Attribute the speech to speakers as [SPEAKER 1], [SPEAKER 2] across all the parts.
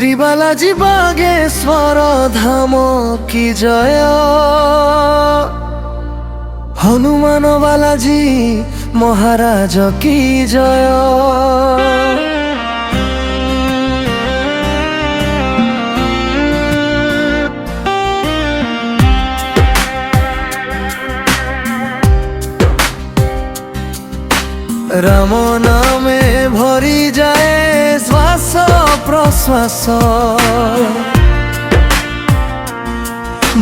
[SPEAKER 1] শ্রী বালাজি বাগেশ্বর ধাম কি জয়, হনুমান বালাজি মহারাজ কি জয়। রাম নামে ভরি যায় শ্বাস প্রশ্বাস,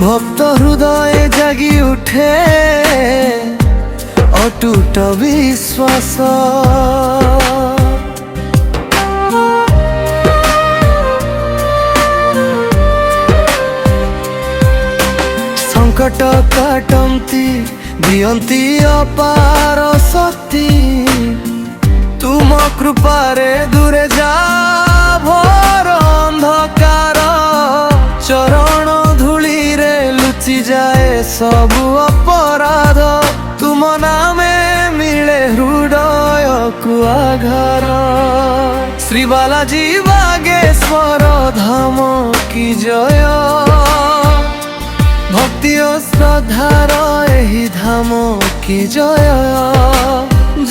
[SPEAKER 1] ভক্ত হৃদয়ে জাগি উঠে অটুট বিশ্বাস। সংকট କାଟନ୍ତି ଦିଅନ୍ତି ଅପାର ଶକ୍ତି, ତୁମ କୃପାରେ ଦୂରେ ଯା ଭୋର ଅନ୍ଧକାର, ଚରଣ ଧୂଳିରେ ଲୁଚି ଯାଏ ସବୁ ଅପରାଧ, ତୁମ ନାମେ ମିଳେ ହୃଦୟକୁ ଆଘାର। ଶ୍ରୀ ବାଲାଜୀ ବାଗେଶ୍ୱର ଧାମ କି ଜୟ, ভক্তি ও শ্রদ্ধার এই ধাম কি জয়।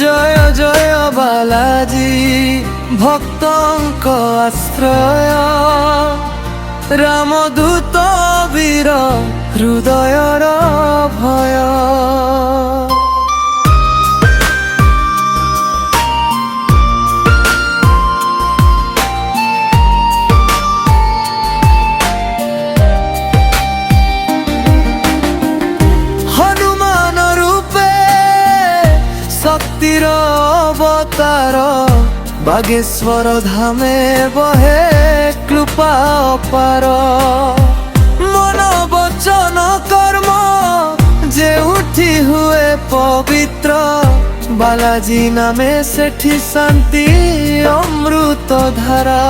[SPEAKER 1] জয় জয় বালাজি ভক্তଙ୍କ আশ্রয়, রামদূত বীর হৃদয়র ভয়। শক্তির অবতার বাগেশ্বর ধামে বহে কৃপা অপার, মন বচন কর্ম যেউঠি হুয়ে পবিত্র, বালাজি নামে সেঠি শান্তি অমৃত ধারা।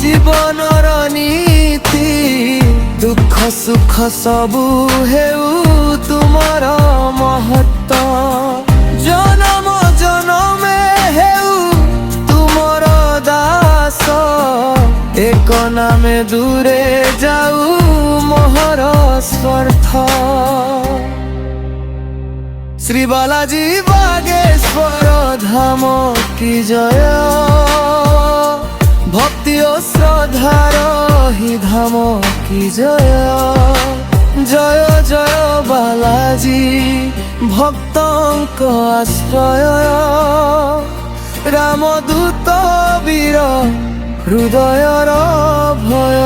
[SPEAKER 1] জীবনর নীতি দুঃখ সুখ সবু হেউ তুমর মহত্ব, জনম জনমে হেউ তুমর দাস, এক নামে দূরে যাও মোহর স্বার্থ। শ্রী বালাজি বাগেশ্বর ধাম কি জয়, ভক্তি ও শ্রদ্ধার হি ধাম কি জয়। জয় জয় বালাজি ভক্তଙ୍କ আশ্রয়, রামদূত বীর হৃদয়র ভয়।